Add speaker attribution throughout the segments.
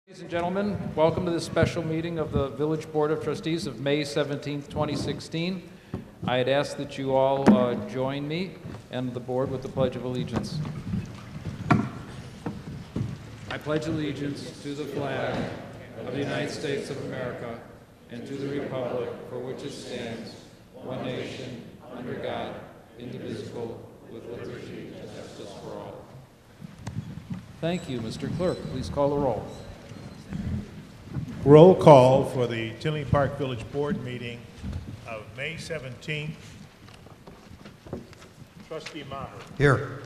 Speaker 1: Ladies and gentlemen, welcome to this special meeting of the Village Board of Trustees of May 17th, 2016. I had asked that you all join me and the board with the Pledge of Allegiance. I pledge allegiance to the flag of the United States of America and to the republic for which it stands, one nation, under God, indivisible, with liberty and justice for all. Thank you, Mr. Clerk. Please call the roll.
Speaker 2: Roll call for the Tinley Park Village Board meeting of May 17th. Trustee Maher.
Speaker 3: Here.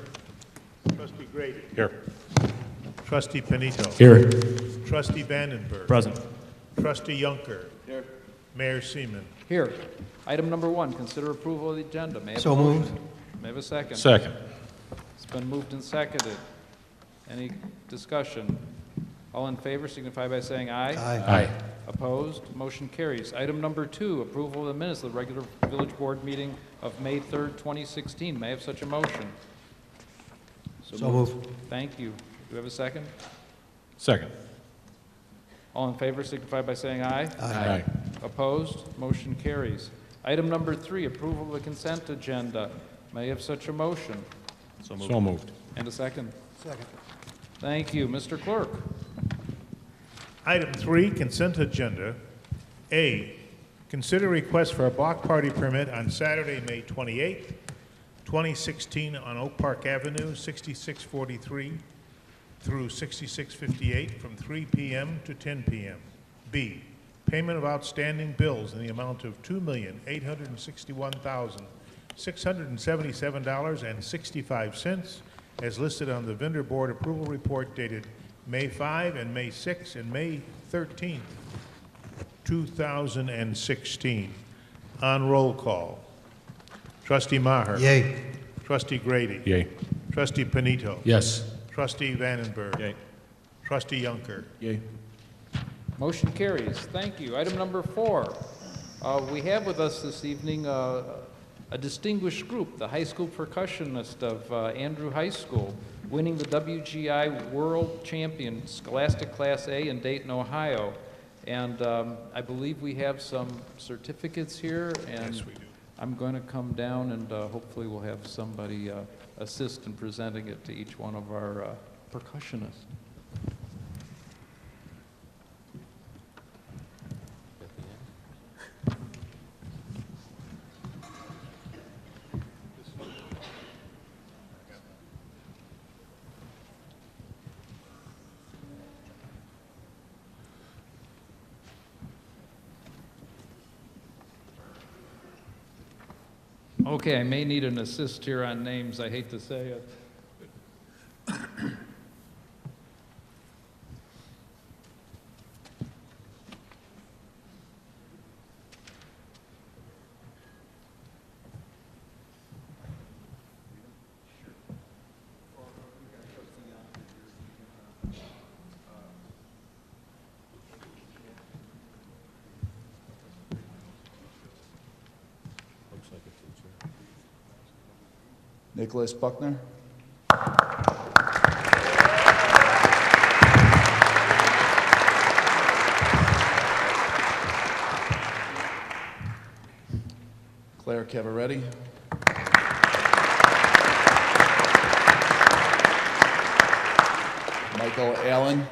Speaker 2: Trustee Grady.
Speaker 3: Here.
Speaker 2: Trustee Panito.
Speaker 3: Here.
Speaker 2: Trustee Vandenberg.
Speaker 3: Present.
Speaker 2: Trustee Yunker. Here. Mayor Seaman.
Speaker 1: Here. Item number 1, consider approval of the agenda. May I have
Speaker 3: So
Speaker 1: a motion?
Speaker 3: moved.
Speaker 1: May I have a second?
Speaker 3: Second.
Speaker 1: It's been moved and seconded. Any discussion? All in favor signify by saying aye.
Speaker 3: Aye.
Speaker 1: Opposed? Motion carries. Item number 2, approval of the minutes of the regular village board meeting of May 3rd, 2016. May I have such a motion?
Speaker 3: So moved.
Speaker 1: Thank you. Do we have a second?
Speaker 3: Second.
Speaker 1: All in favor signify by saying aye.
Speaker 3: Aye.
Speaker 1: Opposed? Motion carries. Item number 3, approval of the consent agenda. May I have such a motion?
Speaker 3: So moved.
Speaker 1: And a second?
Speaker 3: Second.
Speaker 1: Thank you. Mr. Clerk.
Speaker 2: Item 3, consent agenda. A, consider request for a block party permit on Saturday, May 28th, 2016 on Oak Park Avenue, 6643 through 6658 from 3 p.m. to 10 p.m. B, payment of outstanding bills in the amount of $2,861,677.65 as listed on the vendor board approval report dated May 5 and May 6 and May 13th, 2016. On roll call. Trustee Maher.
Speaker 3: Yay.
Speaker 2: Trustee Grady.
Speaker 3: Yay.
Speaker 2: Trustee Panito.
Speaker 3: Yes.
Speaker 2: Trustee Vandenberg.
Speaker 3: Yay.
Speaker 2: Trustee Yunker.
Speaker 3: Yay.
Speaker 1: Motion carries. Thank you. Item number 4. We have with us this evening a distinguished group, the high school percussionist of Andrew High School, winning the WGI World Champion Scholastic Class A in Dayton, Ohio. And I believe we have some certificates here, and
Speaker 2: Yes, we do.
Speaker 1: I'm going to come down and hopefully we'll have somebody assist in presenting it to each one of our percussionists. Okay, I may need an assist here on names. I hate to say it.
Speaker 4: Nicholas Buckner. Claire Cavaretti. Michael Allen.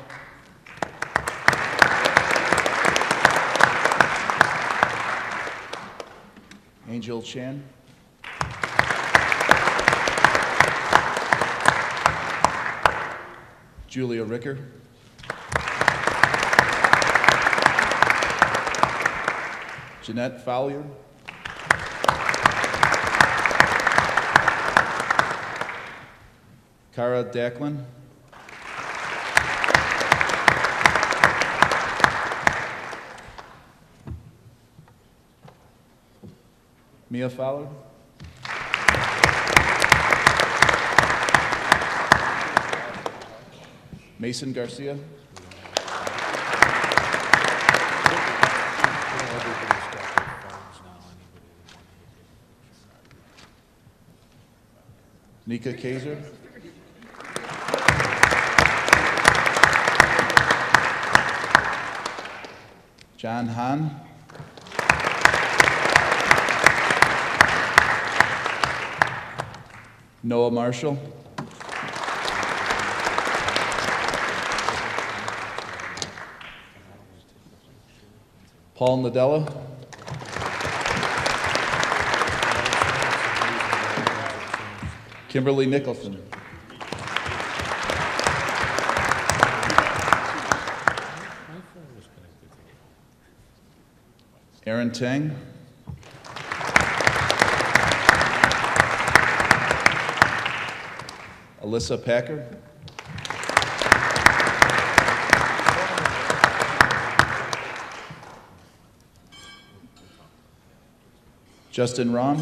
Speaker 4: Angel Chan. Julia Ricker. Jeanette Fowler. Cara Dacklin. Mia Fowler. Mason Garcia. Nika Kaiser. John Hahn. Noah Marshall. Paul Nadella. Kimberly Nicholson. Aaron Tang. Alyssa Packard. Justin Rom.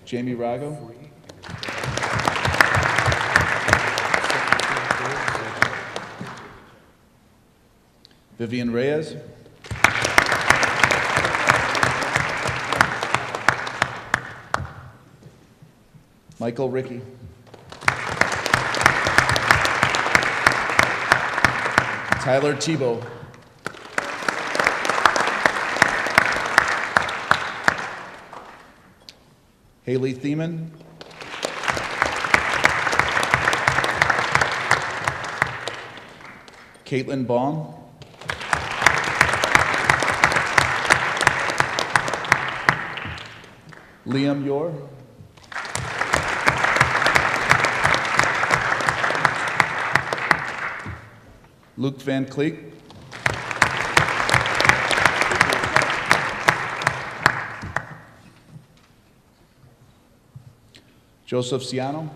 Speaker 4: Jamie Rago. Vivian Reyes. Michael Ricky. Tyler Tebow. Haley Thiemann. Caitlin Baum. Liam Yor. Luke Van Cleek. Joseph Ciano.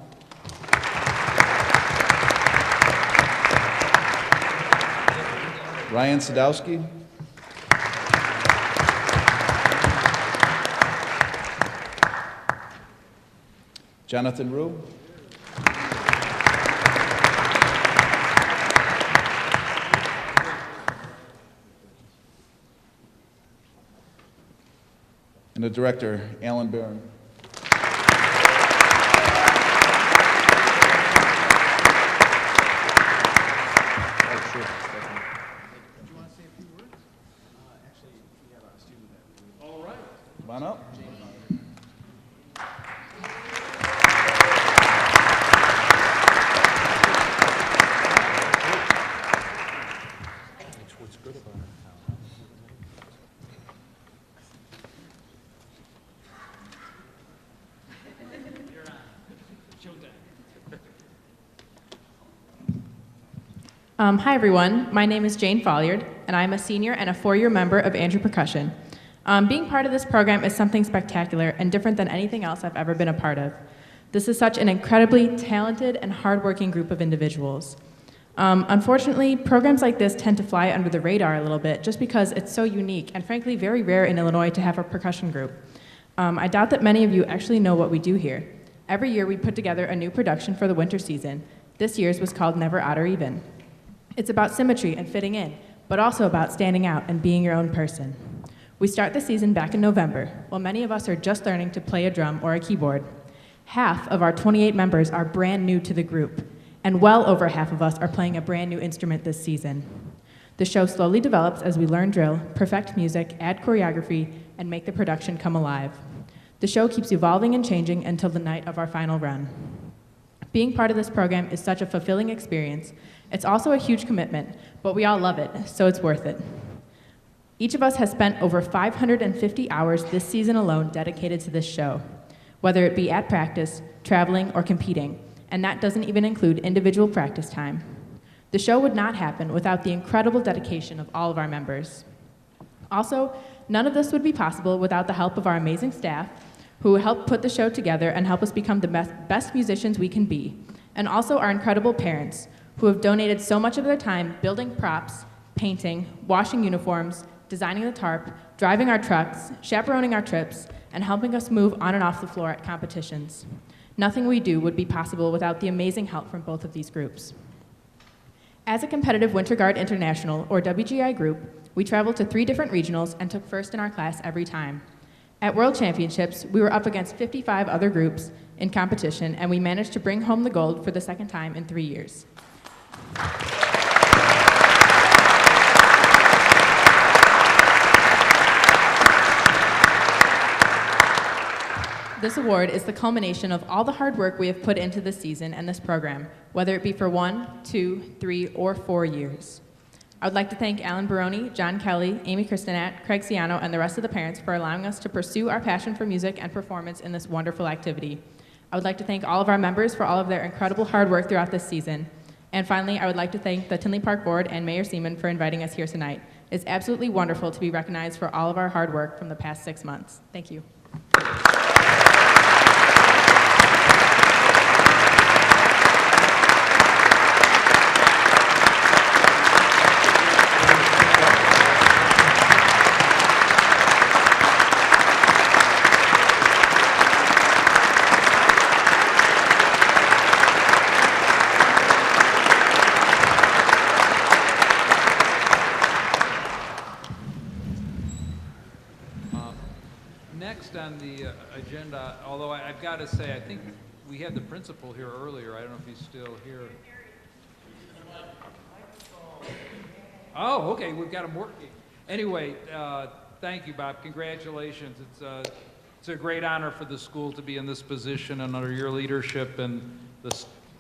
Speaker 4: Ryan Sadowski. Jonathan Rue. And the director, Alan Barron. Come on up.
Speaker 5: Hi, everyone. My name is Jane Folliard, and I'm a senior and a four-year member of Andrew Percussion. Being part of this program is something spectacular and different than anything else I've ever been a part of. This is such an incredibly talented and hardworking group of individuals. Unfortunately, programs like this tend to fly under the radar a little bit just because it's so unique and frankly very rare in Illinois to have a percussion group. I doubt that many of you actually know what we do here. Every year we put together a new production for the winter season. This year's was called Never Odd or Even. It's about symmetry and fitting in, but also about standing out and being your own person. We start the season back in November, while many of us are just learning to play a drum or a keyboard. Half of our 28 members are brand new to the group, and well over half of us are playing a brand new instrument this season. The show slowly develops as we learn drill, perfect music, add choreography, and make the production come alive. The show keeps evolving and changing until the night of our final run. Being part of this program is such a fulfilling experience. It's also a huge commitment, but we all love it, so it's worth it. Each of us has spent over 550 hours this season alone dedicated to this show, whether it be at practice, traveling, or competing, and that doesn't even include individual practice time. The show would not happen without the incredible dedication of all of our members. Also, none of this would be possible without the help of our amazing staff, who help put the show together and help us become the best musicians we can be, and also our incredible parents, who have donated so much of their time building props, painting, washing uniforms, designing the tarp, driving our trucks, chaperoning our trips, and helping us move on and off the floor at competitions. Nothing we do would be possible without the amazing help from both of these groups. As a competitive Winter Guard International, or WGI group, we traveled to 3 different regionals and took first in our class every time. At World Championships, we were up against 55 other groups, in competition, and we managed to bring home the gold for the second time in 3 years. This award is the culmination of all the hard work we have put into this season and this program, whether it be for 1, 2, 3, or 4 years. I would like to thank Alan Baroni, John Kelly, Amy Kristinat, Craig Ciano, and the rest of the parents for allowing us to pursue our passion for music and performance in this wonderful activity. I would like to thank all of our members for all of their incredible hard work throughout this season. And finally, I would like to thank the Tinley Park Board and Mayor Seaman for inviting us here tonight. It's absolutely wonderful to be recognized for all of our hard work from the past 6 months. Thank you.
Speaker 1: Next on the agenda, although I've got to say, I think we had the principal here earlier. I don't know if he's still here. Oh, okay, we've got him working. Anyway, thank you, Bob. Congratulations. It's a great honor for the school to be in this position, and under your leadership and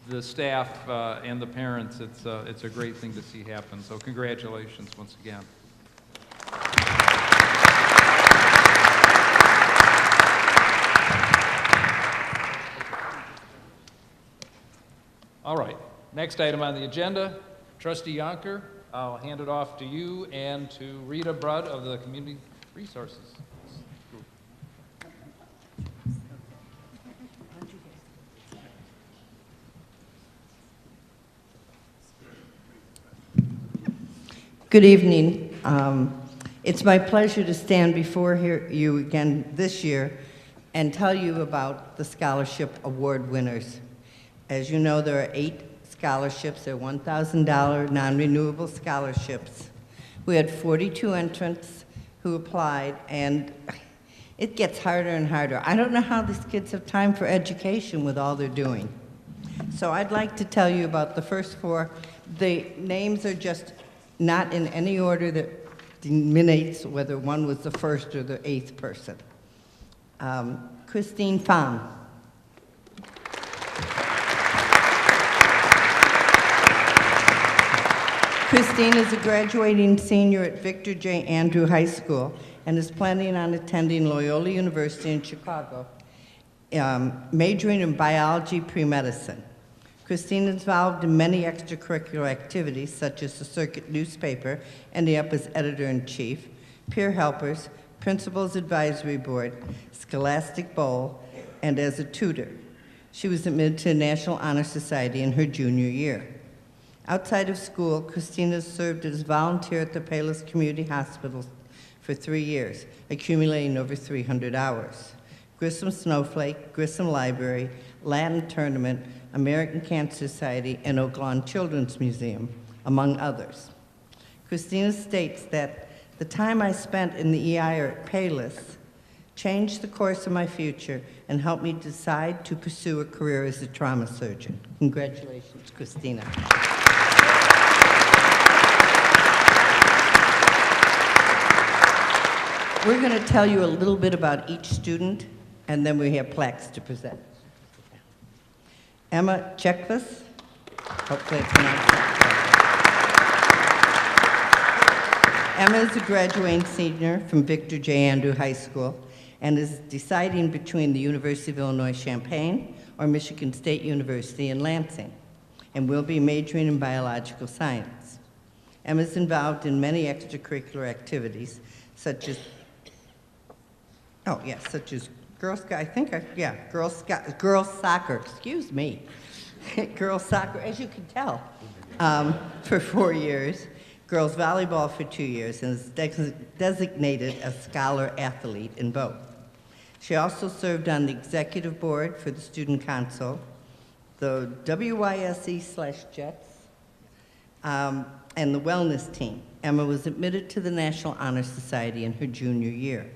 Speaker 1: the staff and the parents, it's a great thing to see happen. So congratulations once again. All right, next item on the agenda, Trustee Yonker, I'll hand it off to you and to Rita Brudd of the Community Resources Group.
Speaker 6: Good evening. It's my pleasure to stand before you again this year and tell you about the scholarship award winners. As you know, there are 8 scholarships. They're $1,000 non-renewable scholarships. We had 42 entrants who applied, and it gets harder and harder. I don't know how these kids have time for education with all they're doing. So I'd like to tell you about the first 4. The names are just not in any order that denominates whether one was the first or the 8th person. Christine Pham. Christine is a graduating senior at Victor J. Andrew High School and is planning on attending Loyola University in Chicago, majoring in biology pre-medicine. Christine is involved in many extracurricular activities, such as the Circuit newspaper, ending up as editor-in-chief, peer helpers, principal's advisory board, Scholastic Bowl, and as a tutor. She was admitted to the National Honor Society in her junior year. Outside of school, Christina served as a volunteer at the Palos Community Hospital for 3 years, accumulating over 300 hours. Grissom Snowflake, Grissom Library, Latin Tournament, American Cancer Society, and Oak Lawn Children's Museum, among others. Christina states that the time I spent in the ER at Palos changed the course of my future and helped me decide to pursue a career as a trauma surgeon. Congratulations, Christina. We're going to tell you a little bit about each student, and then we have plaques to present. Emma Chekvis. Hopefully it's pronounced. Emma is a graduating senior from Victor J. Andrew High School and is deciding between the University of Illinois Champaign or Michigan State University in Lansing, and will be majoring in biological science. Emma is involved in many extracurricular activities, such as Girls soccer, excuse me. Girls soccer, as you can tell, for 4 years, girls volleyball for 2 years, and is designated a scholar athlete in both. She also served on the executive board for the Student Council, the WYSE/Jets, and the wellness team. Emma was admitted to the National Honor Society in her junior year.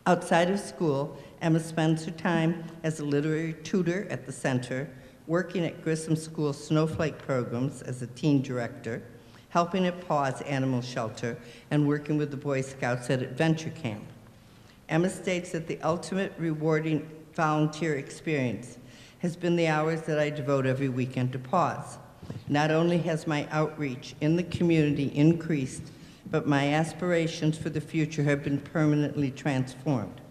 Speaker 6: Outside of school, Emma spends her time as a literary tutor at the center, working at Grissom School Snowflake programs as a teen director, helping at Paws Animal Shelter, and working with the Boy Scouts at Adventure Camp. Emma states that the ultimate rewarding volunteer experience has been the hours that I devote every weekend to Paws. Not only has my outreach in the community increased, but my aspirations for the future have been permanently transformed.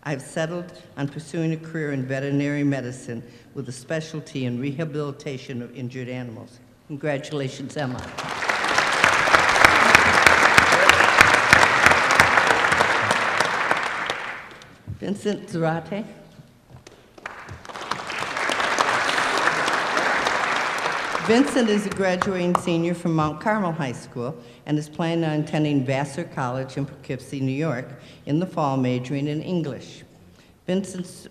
Speaker 6: I've settled on pursuing a career in veterinary medicine with a specialty in rehabilitation of injured animals. Congratulations, Emma. Vincent Zarate. Vincent is a graduating senior from Mount Carmel High School and is planning on attending Vassar College in Poughkeepsie, New York in the fall, majoring in English. Vincent's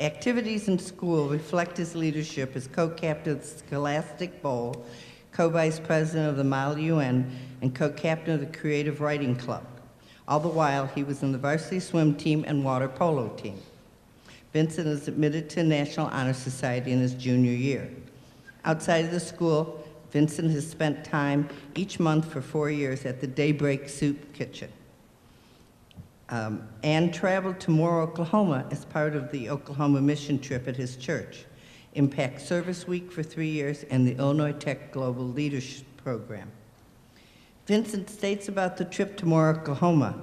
Speaker 6: activities in school reflect his leadership as co-captain of the Scholastic Bowl, co-vice president of the Model UN, and co-captain of the Creative Writing Club. All the while, he was in the varsity swim team and water polo team. Vincent is admitted to National Honor Society in his junior year. Outside of the school, Vincent has spent time each month for 4 years at the Daybreak Soup Kitchen. And traveled to Moore, Oklahoma as part of the Oklahoma mission trip at his church, Impact Service Week for 3 years, and the Illinois Tech Global Leadership Program. Vincent states about the trip to Moore, Oklahoma.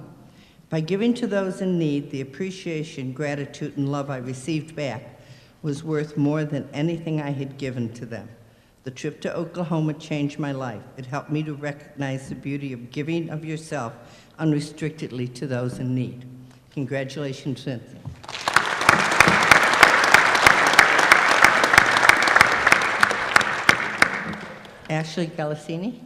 Speaker 6: By giving to those in need, the appreciation, gratitude, and love I received back was worth more than anything I had given to them. The trip to Oklahoma changed my life. It helped me to recognize the beauty of giving of yourself unrestrictedly to those in need. Congratulations, Vincent. Ashley Galasini.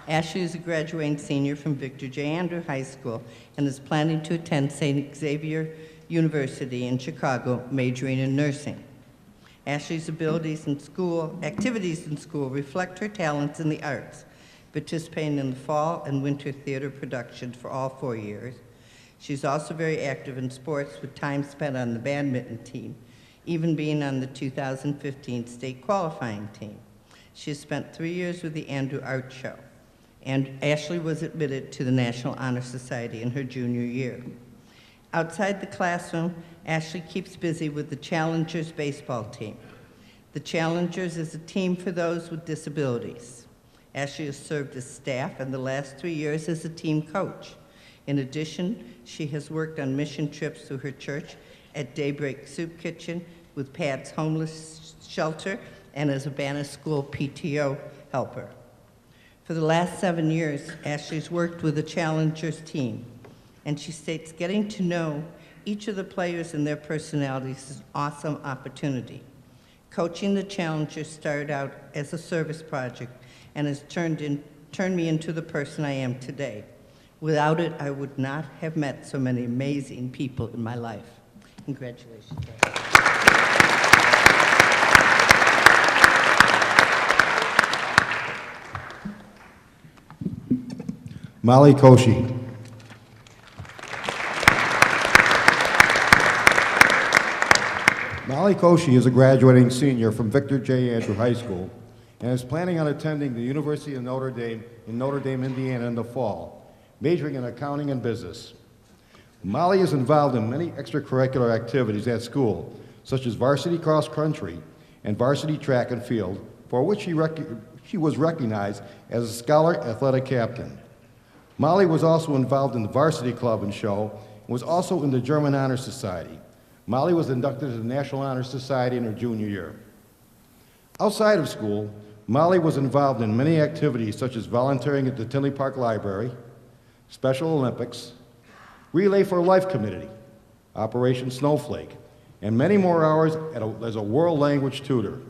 Speaker 6: Ashley is a graduating senior from Victor J. Andrew High School and is planning to attend St. Xavier University in Chicago, majoring in nursing. Ashley's activities in school reflect her talents in the arts, participating in the fall and winter theater productions for all 4 years. She's also very active in sports with time spent on the badminton team, even being on the 2015 state qualifying team. She has spent 3 years with the Andrew Art Show. And Ashley was admitted to the National Honor Society in her junior year. Outside the classroom, Ashley keeps busy with the Challengers baseball team. The Challengers is a team for those with disabilities. Ashley has served as staff and the last 3 years as a team coach. In addition, she has worked on mission trips through her church at Daybreak Soup Kitchen with Pat's Homeless Shelter and as a Banner School PTO helper. For the last 7 years, Ashley's worked with the Challengers team, and she states getting to know each of the players and their personalities is an awesome opportunity. Coaching the Challengers started out as a service project and has turned me into the person I am today. Without it, I would not have met so many amazing people in my life. Congratulations.
Speaker 7: Molly Koshi. Molly Koshi is a graduating senior from Victor J. Andrew High School and is planning on attending the University of Notre Dame in Notre Dame, Indiana in the fall, majoring in accounting and business. Molly is involved in many extracurricular activities at school, such as varsity cross country and varsity track and field, for which she was recognized as a scholar athletic captain. Molly was also involved in the varsity club and show and was also in the German Honor Society. Molly was inducted to the National Honor Society in her junior year. Outside of school, Molly was involved in many activities such as volunteering at the Tinley Park Library, Special Olympics, Relay for Life Committee, Operation Snowflake, and many more hours as a world language tutor.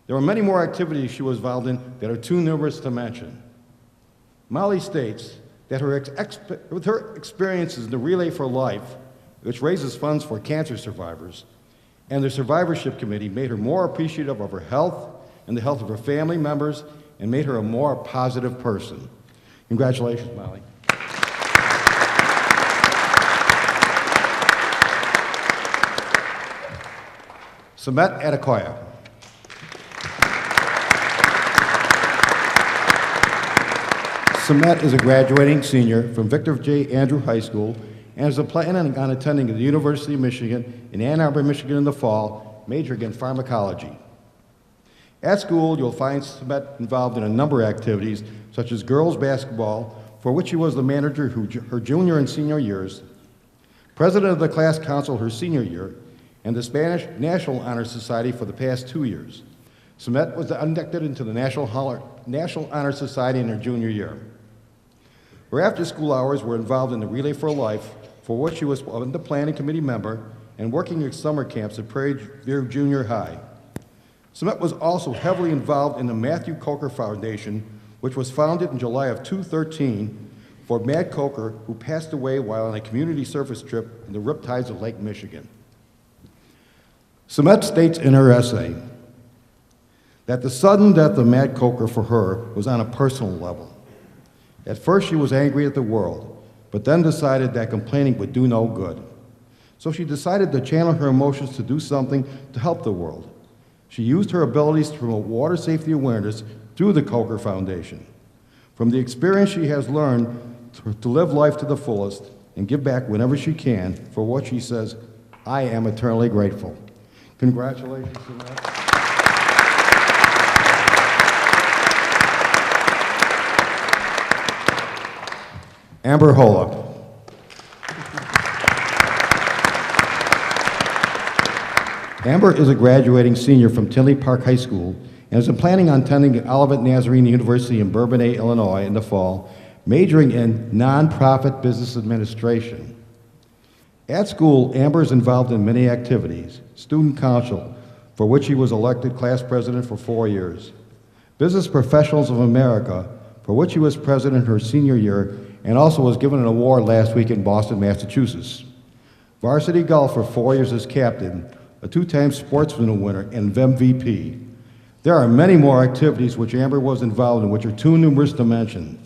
Speaker 7: There were many more activities she was involved in that are too numerous to mention. Molly states that with her experiences in the Relay for Life, which raises funds for cancer survivors, and the Survivorship Committee made her more appreciative of her health and the health of her family members and made her a more positive person. Congratulations, Molly. Samet Adekoya. Samet is a graduating senior from Victor J. Andrew High School and is planning on attending the University of Michigan in Ann Arbor, Michigan in the fall, majoring in pharmacology. At school, you'll find Samet involved in a number of activities, such as girls basketball, for which she was the manager her junior and senior years, president of the class council her senior year, and the Spanish National Honor Society for the past 2 years. Samet was inducted into the National Honor Society in her junior year. Her after-school hours were involved in the Relay for Life, for which she was the planning committee member and working at summer camps at Prairie View Junior High. Samet was also heavily involved in the Matthew Coker Foundation, which was founded in July of 2013 for Matt Coker, who passed away while on a community service trip in the riptides of Lake Michigan. Samet states in her essay that the sudden death of Matt Coker for her was on a personal level. At first, she was angry at the world, but then decided that complaining would do no good. So she decided to channel her emotions to do something to help the world. She used her abilities to promote water safety awareness through the Coker Foundation. From the experience, she has learned to live life to the fullest and give back whenever she can for what she says, "I am eternally grateful." Congratulations, Samet. Amber Hola. Amber is a graduating senior from Tinley Park High School and is planning on attending Olivet Nazarene University in Bourbonnais, Illinois in the fall, majoring in nonprofit business administration. At school, Amber is involved in many activities: student council, for which she was elected class president for 4 years; Business Professionals of America, for which she was president her senior year and also was given an award last week in Boston, Massachusetts; varsity golf for 4 years as captain, a 2-time sportsman winner, and MVP. There are many more activities which Amber was involved in, which are too numerous to mention.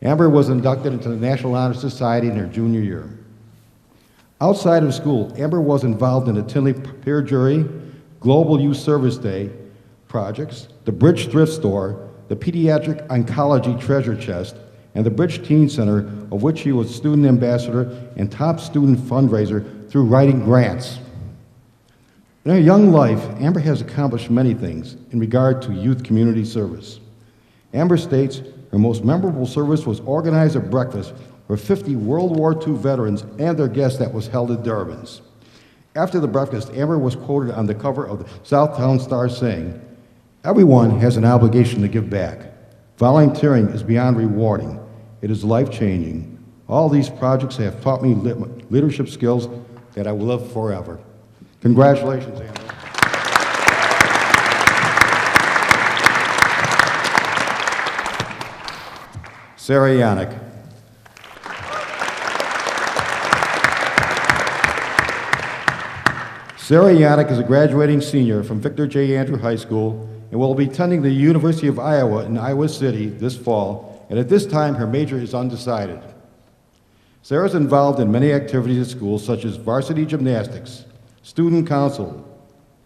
Speaker 7: Amber was inducted into the National Honor Society in her junior year. Outside of school, Amber was involved in the Tinley Peer Jury, Global Youth Service Day projects, the Bridge Thrift Store, the Pediatric Oncology Treasure Chest, and the Bridge Teen Center, of which she was student ambassador and top student fundraiser through writing grants. In her young life, Amber has accomplished many things in regard to youth community service. Amber states her most memorable service was organize a breakfast for 50 World War II veterans and their guests that was held at Durbin's. After the breakfast, Amber was quoted on the cover of the Southtown Star saying, "Everyone has an obligation to give back. Volunteering is beyond rewarding. It is life-changing. All these projects have taught me leadership skills that I will live forever." Congratulations, Amber. Sarah Yannick. Sarah Yannick is a graduating senior from Victor J. Andrew High School and will be attending the University of Iowa in Iowa City this fall, and at this time her major is undecided. Sarah is involved in many activities at school, such as varsity gymnastics, student council,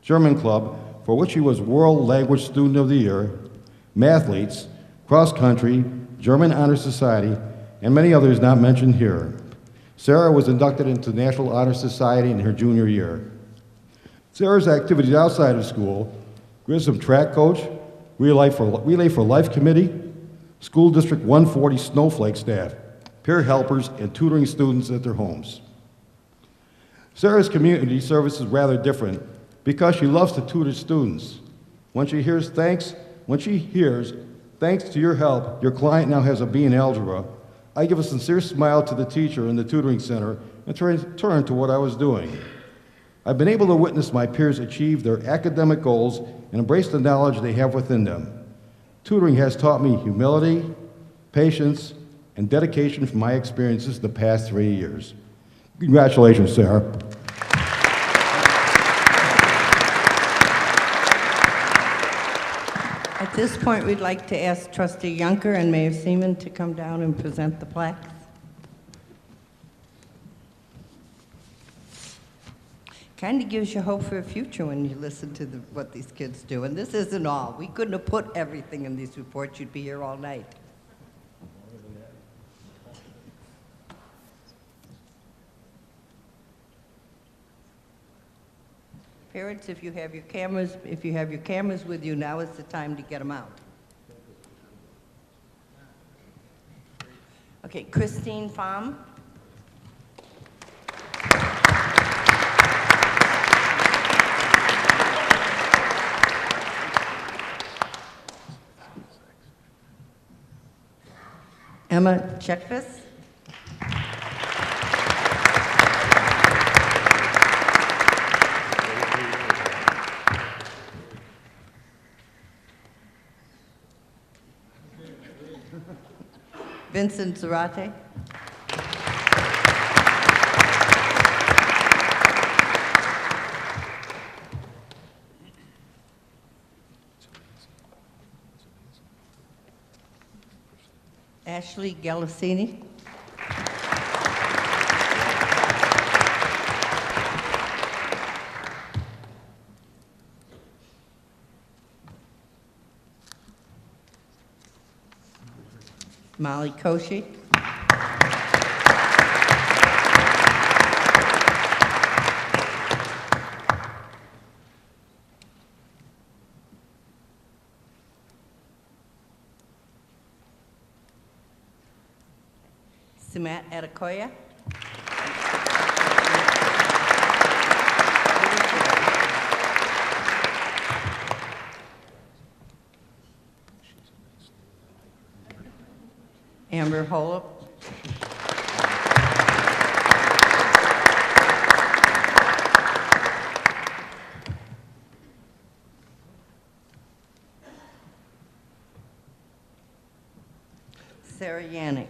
Speaker 7: German club, for which she was World Language Student of the Year, mathletes, cross country, German Honor Society, and many others not mentioned here. Sarah was inducted into the National Honor Society in her junior year. Sarah's activities outside of school: GRISM track coach, Relay for Life committee, School District 140 Snowflake staff, peer helpers, and tutoring students at their homes. Sarah's community service is rather different because she loves to tutor students. When she hears, "Thanks to your help, your client now has a B in algebra," I give a sincere smile to the teacher in the tutoring center and turn to what I was doing. I've been able to witness my peers achieve their academic goals and embrace the knowledge they have within them. Tutoring has taught me humility, patience, and dedication from my experiences the past 3 years. Congratulations, Sarah.
Speaker 6: At this point, we'd like to ask Trustee Yunker and Mayor Seaman to come down and present the plaques. Kind of gives you hope for a future when you listen to what these kids do. And this isn't all. We couldn't have put everything in these reports. You'd be here all night. Parents, if you have your cameras with you, now is the time to get them out. Okay, Christine Pham. Emma Chekvis. Vincent Zarate. Ashley Galasini. Molly Koshi. Simat Adekoya. Amber Holop. Sarah Yannick.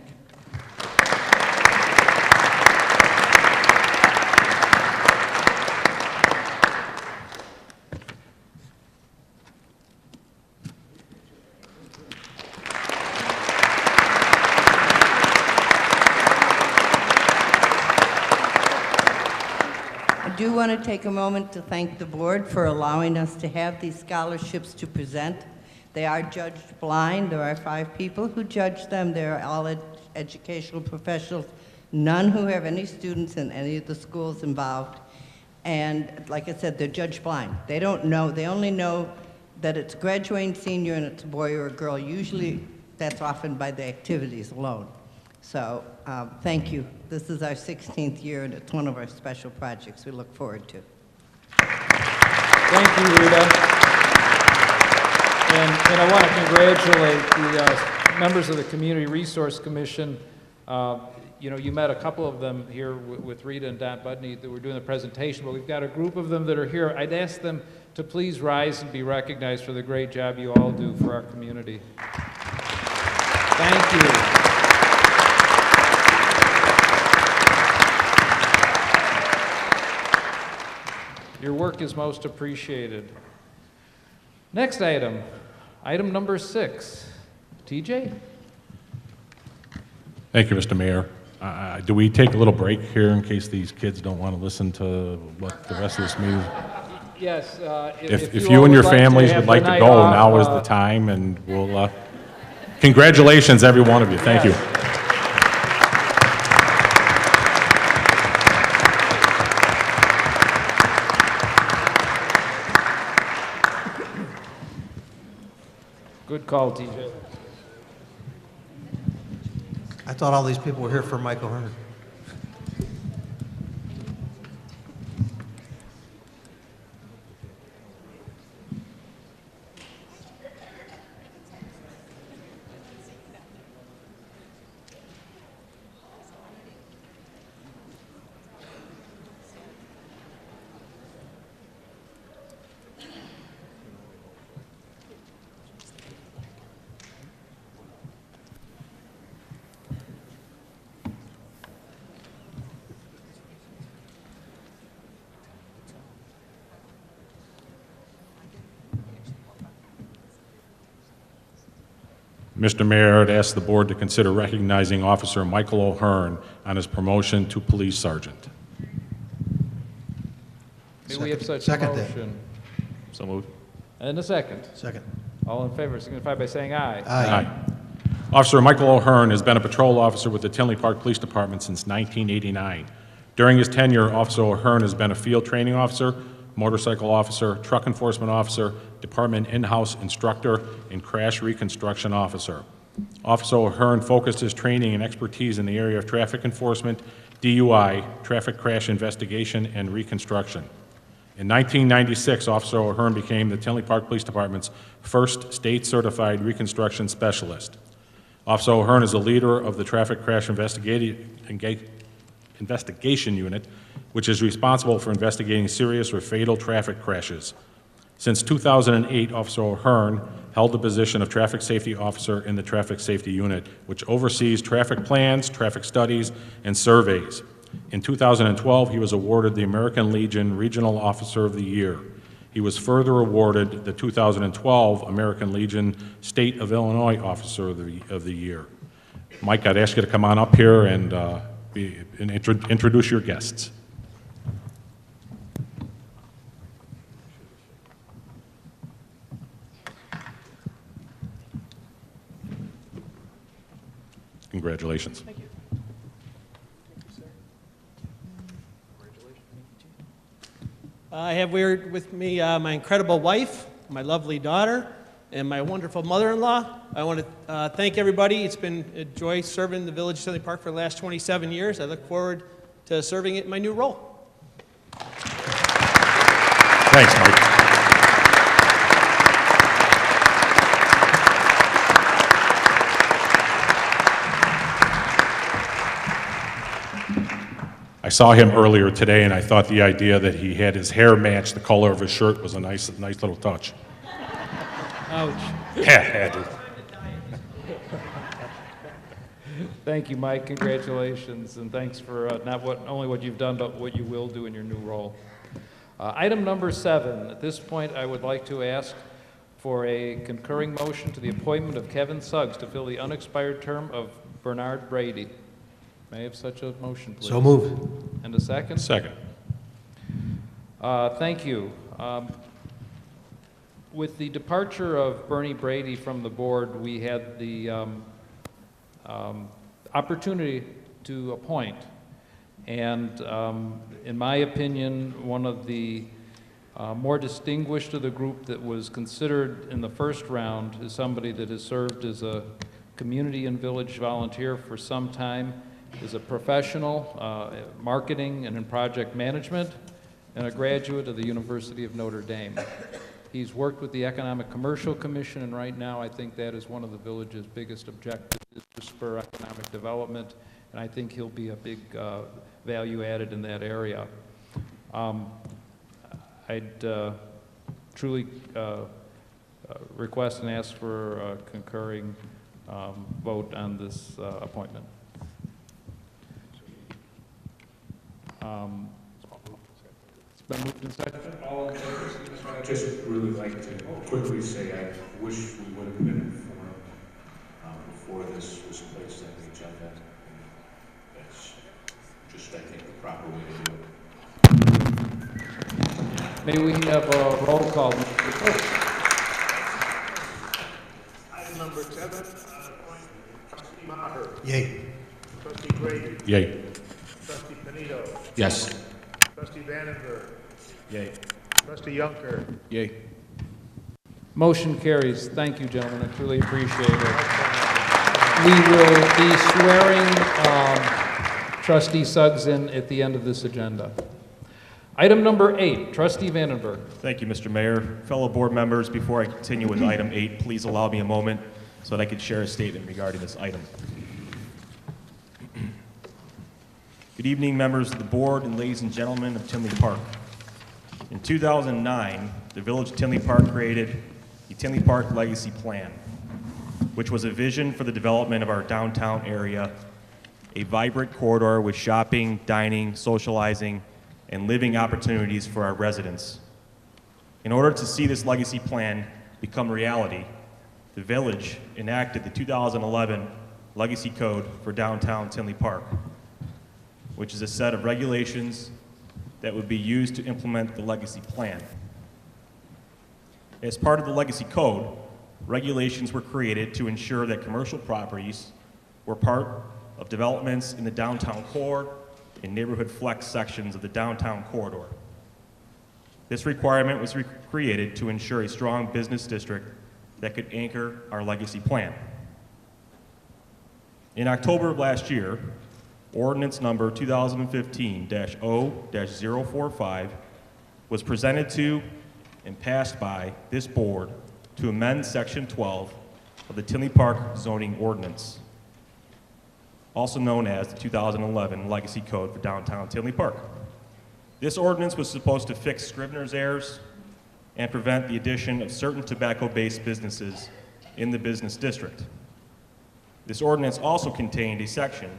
Speaker 6: I do want to take a moment to thank the board for allowing us to have these scholarships to present. They are judged blind. There are 5 people who judge them. They're all educational professionals, none who have any students in any of the schools involved. And like I said, they're judged blind. They don't know, they only know that it's graduating senior and it's a boy or a girl. Usually that's often by the activities alone. So thank you. This is our 16th year and it's one of our special projects we look forward to.
Speaker 1: Thank you, Rita. And I want to congratulate the members of the Community Resource Commission. You know, you met a couple of them here with Rita and Don Budney that were doing the presentation, but we've got a group of them that are here. I'd ask them to please rise and be recognized for the great job you all do for our community. Thank you. Your work is most appreciated. Next item, item number 6. TJ?
Speaker 3: Thank you, Mr. Mayor. Do we take a little break here in case these kids don't want to listen to what the rest of this meeting?
Speaker 1: Yes.
Speaker 3: If you and your families would like to go, now is the time, and we'll, congratulations, every one of you. Thank you.
Speaker 1: Good call, TJ.
Speaker 8: I thought all these people were here for Michael Hearn.
Speaker 3: Mr. Mayor, I'd ask the board to consider recognizing Officer Michael O'Hearn on his promotion to police sergeant.
Speaker 1: May we have such a
Speaker 8: Second that.
Speaker 1: motion?
Speaker 3: So moved.
Speaker 1: And a second.
Speaker 8: Second.
Speaker 1: All in favor signify by saying aye.
Speaker 8: Aye.
Speaker 3: Officer Michael O'Hearn has been a patrol officer with the Tinley Park Police Department since 1989. During his tenure, Officer O'Hearn has been a field training officer, motorcycle officer, truck enforcement officer, department in-house instructor, and crash reconstruction officer. Officer O'Hearn focused his training and expertise in the area of traffic enforcement, DUI, traffic crash investigation, and reconstruction. In 1996, Officer O'Hearn became the Tinley Park Police Department's first state-certified reconstruction specialist. Officer O'Hearn is a leader of the Traffic Crash Investigation Unit, which is responsible for investigating serious or fatal traffic crashes. Since 2008, Officer O'Hearn held the position of Traffic Safety Officer in the Traffic Safety Unit, which oversees traffic plans, traffic studies, and surveys. In 2012, he was awarded the American Legion Regional Officer of the Year. He was further awarded the 2012 American Legion State of Illinois Officer of the Year. Mike, I'd ask you to come on up here and introduce your guests. Congratulations. Thank you.
Speaker 9: I have here with me my incredible wife, my lovely daughter, and my wonderful mother-in-law. I want to thank everybody. It's been a joy serving the Village of Tinley Park for the last 27 years. I look forward to serving it in my new role.
Speaker 3: Thanks, Mike. I saw him earlier today, and I thought the idea that he had his hair match the color of his shirt was a nice little touch.
Speaker 1: Ouch.
Speaker 3: Had to.
Speaker 1: Thank you, Mike. Congratulations, and thanks for not only what you've done, but what you will do in your new role. Item number 7. At this point, I would like to ask for a concurring motion to the appointment of Kevin Suggs to fill the unexpired term of Bernard Brady. May I have such a motion, please?
Speaker 8: So moved.
Speaker 1: And a second?
Speaker 3: Second.
Speaker 1: Thank you. With the departure of Bernie Brady from the board, we had the opportunity to appoint. And in my opinion, one of the more distinguished of the group that was considered in the first round is somebody that has served as a community and village volunteer for some time, is a professional, marketing and in project management, and a graduate of the University of Notre Dame. He's worked with the Economic Commercial Commission, and right now I think that is one of the village's biggest objectives, is to spur economic development, and I think he'll be a big value added in that area. I'd truly request and ask for a concurring vote on this appointment. It's been moved and seconded. All in favor, signify by
Speaker 10: I'd just really like to quickly say I wish we would have been informed before this was placed on the agenda. That's just, I think, the proper way to do it.
Speaker 1: May we have a roll call, Mr. Clerk?
Speaker 2: Item number 7, appoint trustee Maher,
Speaker 8: Yay.
Speaker 2: trustee Brady,
Speaker 3: Yay.
Speaker 2: trustee Panito,
Speaker 3: Yes.
Speaker 2: trustee Vandenberg,
Speaker 3: Yay.
Speaker 2: trustee Yunker.
Speaker 4: Yay.
Speaker 1: Motion carries. Thank you, gentlemen. I truly appreciate it. We will be swearing Trustee Suggs in at the end of this agenda. Item number 8, Trustee Vandenberg.
Speaker 11: Thank you, Mr. Mayor. Fellow board members, before I continue with item 8, please allow me a moment so that I could share a statement regarding this item. Good evening, members of the board and ladies and gentlemen of Tinley Park. In 2009, the Village of Tinley Park created the Tinley Park Legacy Plan, which was a vision for the development of our downtown area, a vibrant corridor with shopping, dining, socializing, and living opportunities for our residents. In order to see this legacy plan become reality, the village enacted the 2011 Legacy Code for downtown Tinley Park, which is a set of regulations that would be used to implement the Legacy Plan. As part of the Legacy Code, regulations were created to ensure that commercial properties were part of developments in the downtown core and neighborhood flex sections of the downtown corridor. This requirement was created to ensure a strong business district that could anchor our Legacy Plan. In October of last year, ordinance number 2015-0-045 was presented to and passed by this board to amend Section 12 of the Tinley Park zoning ordinance, also known as the 2011 Legacy Code for downtown Tinley Park. This ordinance was supposed to fix Scrivener's errors and prevent the addition of certain tobacco-based businesses in the business district. This ordinance also contained a section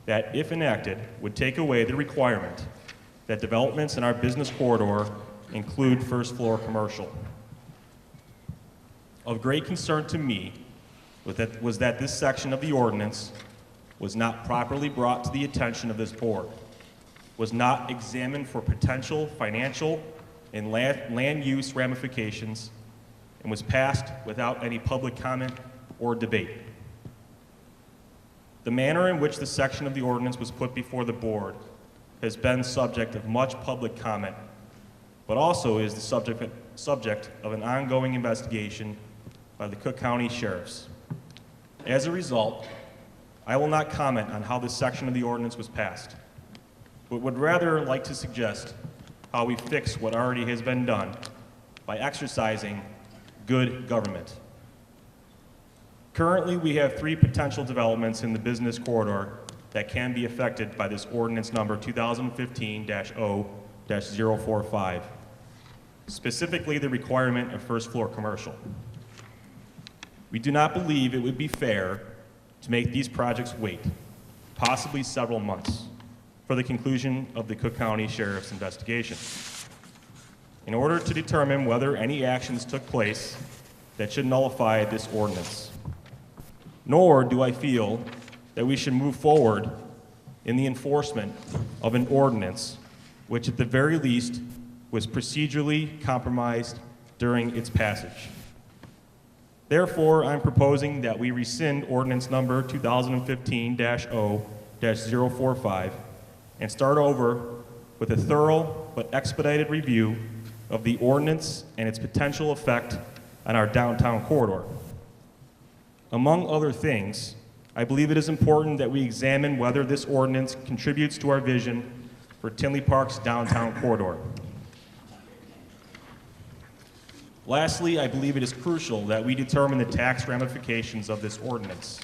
Speaker 11: that, if enacted, would take away the requirement that developments in our business corridor include first-floor commercial. Of great concern to me was that this section of the ordinance was not properly brought to the attention of this board, was not examined for potential financial and land use ramifications, and was passed without any public comment or debate. The manner in which the section of the ordinance was put before the board has been subject of much public comment, but also is the subject of an ongoing investigation by the Cook County Sheriffs. As a result, I will not comment on how this section of the ordinance was passed, but would rather like to suggest how we fix what already has been done by exercising good government. Currently, we have 3 potential developments in the business corridor that can be affected by this ordinance number 2015-0-045, specifically the requirement of first-floor commercial. We do not believe it would be fair to make these projects wait, possibly several months, for the conclusion of the Cook County Sheriff's investigation. In order to determine whether any actions took place that should nullify this ordinance. Nor do I feel that we should move forward in the enforcement of an ordinance which at the very least was procedurally compromised during its passage. Therefore, I'm proposing that we rescind ordinance number 2015-0-045 and start over with a thorough but expedited review of the ordinance and its potential effect on our downtown corridor. Among other things, I believe it is important that we examine whether this ordinance contributes to our vision for Tinley Park's downtown corridor. Lastly, I believe it is crucial that we determine the tax ramifications of this ordinance.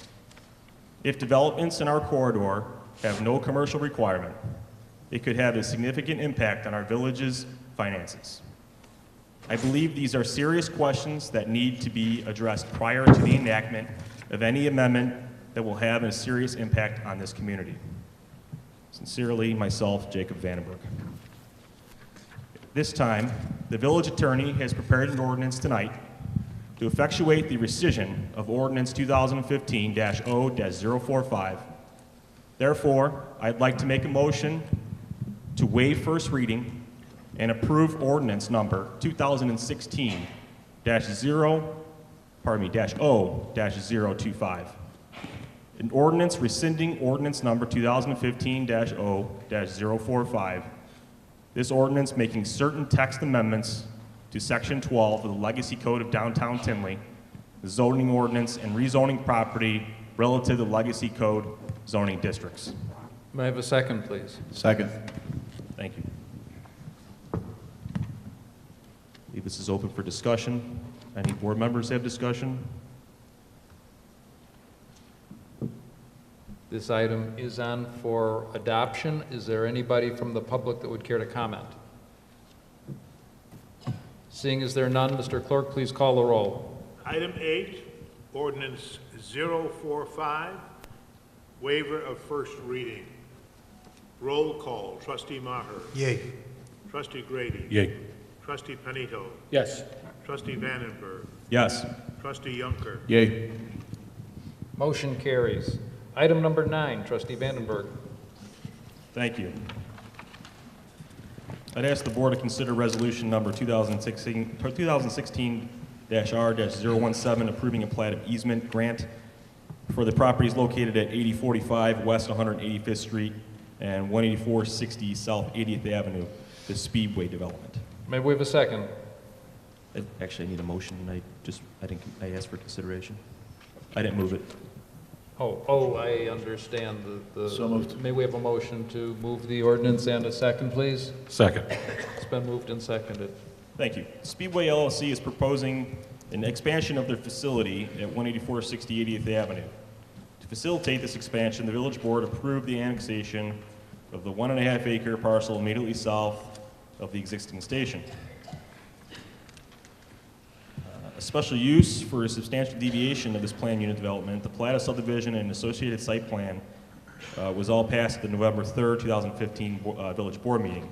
Speaker 11: If developments in our corridor have no commercial requirement, it could have a significant impact on our village's finances. I believe these are serious questions that need to be addressed prior to the enactment of any amendment that will have a serious impact on this community. Sincerely, myself, Jacob Vandenberg. This time, the village attorney has prepared an ordinance tonight to effectuate the rescission of ordinance 2015-0-045. Therefore, I'd like to make a motion to waive first reading and approve ordinance number 2016-0-025. An ordinance rescinding ordinance number 2015-0-045. This ordinance making certain text amendments to Section 12 of the Legacy Code of Downtown Tinley, the zoning ordinance and rezoning property relative to the Legacy Code zoning districts.
Speaker 1: May I have a second, please?
Speaker 4: Second.
Speaker 11: Thank you. I believe this is open for discussion. Any board members have discussion?
Speaker 1: This item is on for adoption. Is there anybody from the public that would care to comment? Seeing as there are none, Mr. Clerk, please call the roll.
Speaker 2: Item 8, ordinance 045, waiver of first reading. Roll call. Trustee Maher.
Speaker 8: Yay.
Speaker 2: Trustee Grady.
Speaker 3: Yay.
Speaker 2: Trustee Panito.
Speaker 3: Yes.
Speaker 2: Trustee Vandenberg.
Speaker 11: Yes.
Speaker 2: Trustee Yunker.
Speaker 4: Yay.
Speaker 1: Motion carries. Item number 9, Trustee Vandenberg.
Speaker 11: Thank you. I'd ask the board to consider resolution number 2016-R-017 approving a plat of easement grant for the properties located at 8045 West 185th Street and 18460 South 80th Avenue, the Speedway development.
Speaker 1: May we have a second?
Speaker 11: Actually, I need a motion. I asked for consideration. I didn't move it.
Speaker 1: I understand the.
Speaker 4: So moved.
Speaker 1: May we have a motion to move the ordinance and a second, please?
Speaker 3: Second.
Speaker 1: It's been moved and seconded.
Speaker 11: Thank you. Speedway LLC is proposing an expansion of their facility at 18460 80th Avenue. To facilitate this expansion, the village board approved the annexation of the 1.5-acre parcel immediately south of the existing station. A special use for a substantial deviation of this plan unit development, the plat of subdivision and associated site plan was all passed at the November 3rd, 2015 village board meeting.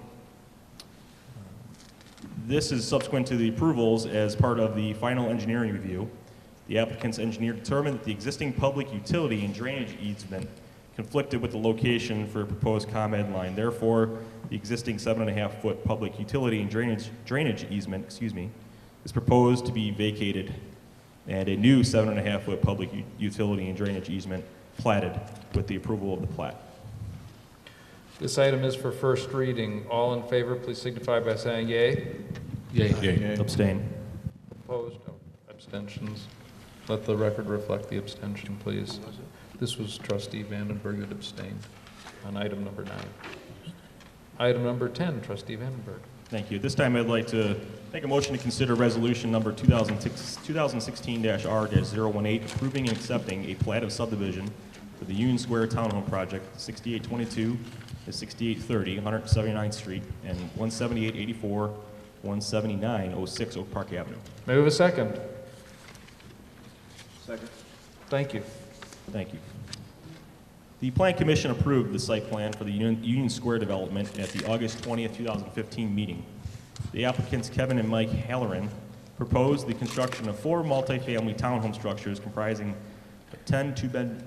Speaker 11: This is subsequent to the approvals as part of the final engineering review. The applicant's engineer determined that the existing public utility and drainage easement conflicted with the location for a proposed ComEd line. Therefore, the existing 7.5-foot public utility and drainage easement, is proposed to be vacated and a new 7.5-foot public utility and drainage easement platted with the approval of the plat.
Speaker 1: This item is for first reading. All in favor, please signify by saying yea.
Speaker 3: Yay.
Speaker 11: Abstain.
Speaker 1: Opposed? No. Abstentions? Let the record reflect the abstention, please. This was Trustee Vandenberg that abstained on item number 9. Item number 10, Trustee Vandenberg.
Speaker 11: Thank you. At this time, I'd like to make a motion to consider resolution number 2016-R-018, approving and accepting a plat of subdivision for the Union Square Townhome Project, 6822 to 6830, 179th Street, and 17884, 17906 Oak Park Avenue.
Speaker 1: May we have a second?
Speaker 4: Second.
Speaker 1: Thank you.
Speaker 11: Thank you. The Plan Commission approved the site plan for the Union Square development at the August 20th, 2015 meeting. The applicants, Kevin and Mike Halloran, proposed the construction of 4 multifamily townhome structures comprising 10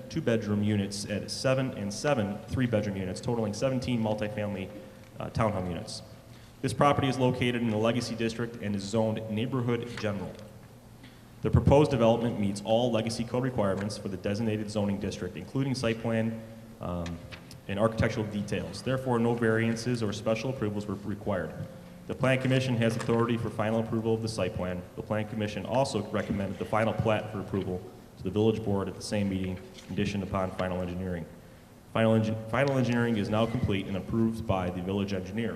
Speaker 11: two-bedroom units at 7 and 7 three-bedroom units, totaling 17 multifamily townhome units. This property is located in the Legacy District and is zoned Neighborhood General. The proposed development meets all Legacy Code requirements for the designated zoning district, including site plan and architectural details. Therefore, no variances or special approvals were required. The Plan Commission has authority for final approval of the site plan. The Plan Commission also recommended the final plat for approval to the village board at the same meeting, conditioned upon final engineering. Final engineering is now complete and approved by the village engineer.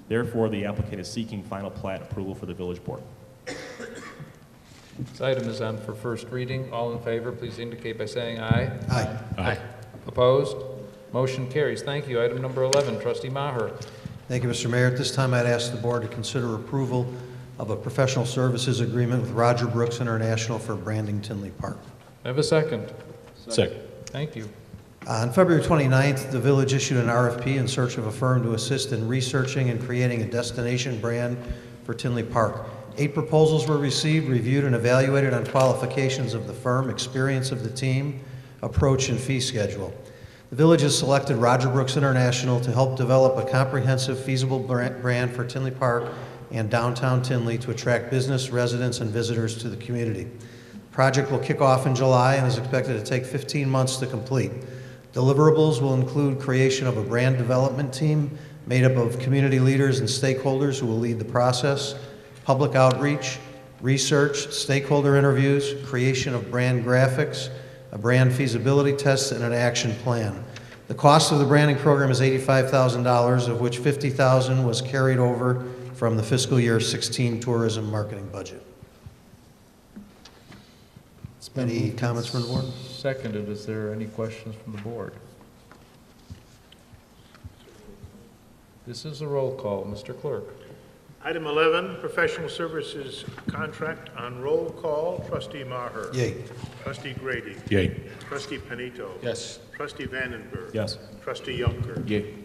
Speaker 11: Therefore, the applicant is seeking final plat approval for the village board.
Speaker 1: This item is on for first reading. All in favor, please indicate by saying aye.
Speaker 8: Aye.
Speaker 3: Aye.
Speaker 1: Opposed? Motion carries. Thank you. Item number 11, Trustee Maher.
Speaker 8: Thank you, Mr. Mayor. At this time, I'd ask the board to consider approval of a professional services agreement with Roger Brooks International for branding Tinley Park.
Speaker 1: May I have a second?
Speaker 3: Second.
Speaker 1: Thank you.
Speaker 8: On February 29th, the village issued an RFP in search of a firm to assist in researching and creating a destination brand for Tinley Park. 8 proposals were received, reviewed, and evaluated on qualifications of the firm, experience of the team, approach, and fee schedule. The village has selected Roger Brooks International to help develop a comprehensive, feasible brand for Tinley Park and downtown Tinley to attract business, residents, and visitors to the community. The project will kick off in July and is expected to take 15 months to complete. Deliverables will include creation of a brand development team made up of community leaders and stakeholders who will lead the process, public outreach, research, stakeholder interviews, creation of brand graphics, a brand feasibility test, and an action plan. The cost of the branding program is $85,000, of which $50,000 was carried over from the fiscal year 16 tourism marketing budget. Any comments from the board?
Speaker 1: Seconded. Is there any questions from the board? This is a roll call. Mr. Clerk.
Speaker 2: Item 11, professional services contract on roll call. Trustee Maher.
Speaker 8: Yay.
Speaker 2: Trustee Grady.
Speaker 3: Yay.
Speaker 2: Trustee Panito.
Speaker 1: Yes.
Speaker 2: Trustee Vandenberg.
Speaker 11: Yes.
Speaker 2: Trustee Yunker.
Speaker 4: Yay.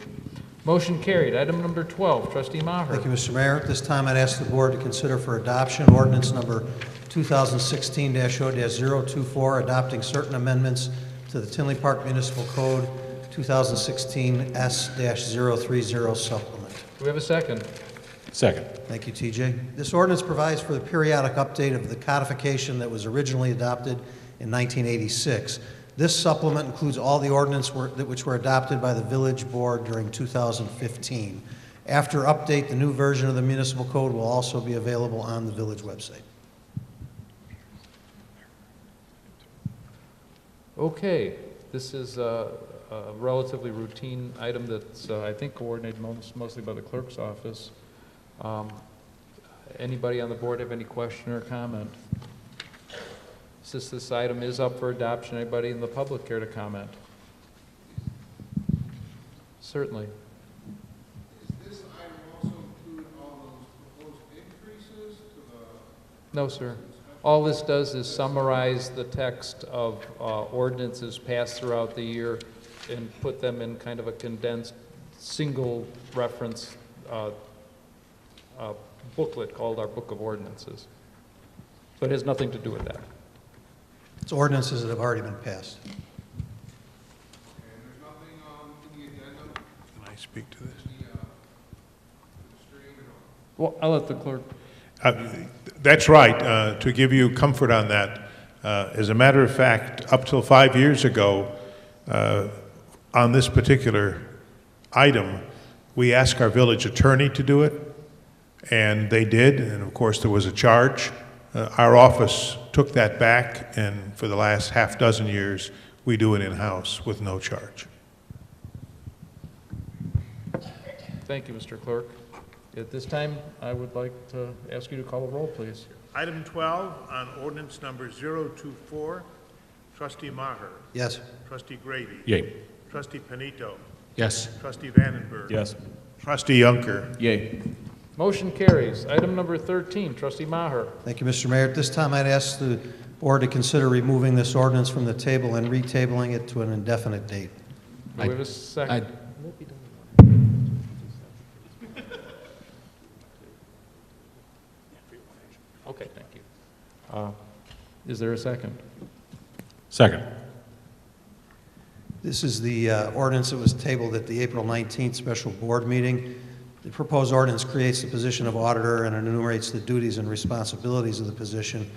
Speaker 1: Motion carried. Item number 12, Trustee Maher.
Speaker 8: Thank you, Mr. Mayor. At this time, I'd ask the board to consider for adoption ordinance number 2016-0-024, adopting certain amendments to the Tinley Park Municipal Code 2016 S-030 supplement.
Speaker 1: Do we have a second?
Speaker 3: Second.
Speaker 8: Thank you, TJ. This ordinance provides for the periodic update of the codification that was originally adopted in 1986. This supplement includes all the ordinances which were adopted by the village board during 2015. After update, the new version of the municipal code will also be available on the village website.
Speaker 1: Okay, this is a relatively routine item that's, I think, coordinated mostly by the clerk's office. Anybody on the board have any question or comment? Since this item is up for adoption, anybody in the public care to comment? Certainly.
Speaker 2: Does this item also include all those proposed increases to the...
Speaker 1: No, sir. All this does is summarize the text of ordinances passed throughout the year and put them in kind of a condensed, single reference booklet called our Book of Ordinances. But it has nothing to do with that.
Speaker 8: It's ordinances that have already been passed.
Speaker 2: And there's nothing in the addendum? Can I speak to this?
Speaker 1: Well, I'll let the clerk.
Speaker 2: That's right. To give you comfort on that, as a matter of fact, up till 5 years ago, on this particular item, we asked our village attorney to do it, and they did, and of course there was a charge. Our office took that back, and for the last half dozen years, we do it in-house with no charge.
Speaker 1: Thank you, Mr. Clerk. At this time, I would like to ask you to call the roll, please.
Speaker 2: Item 12 on ordinance number 024, Trustee Maher.
Speaker 8: Yes.
Speaker 2: Trustee Grady.
Speaker 3: Yay.
Speaker 2: Trustee Panito.
Speaker 3: Yes.
Speaker 2: Trustee Vandenberg.
Speaker 11: Yes.
Speaker 2: Trustee Yunker.
Speaker 4: Yay.
Speaker 1: Motion carries. Item number 13, Trustee Maher.
Speaker 8: Thank you, Mr. Mayor. At this time, I'd ask the board to consider removing this ordinance from the table and retabling it to an indefinite date.
Speaker 1: Do we have a second? Okay, thank you. Is there a second?
Speaker 3: Second.
Speaker 8: This is the ordinance that was tabled at the April 19th special board meeting. The proposed ordinance creates the position of auditor and enumerates the duties and responsibilities of the position.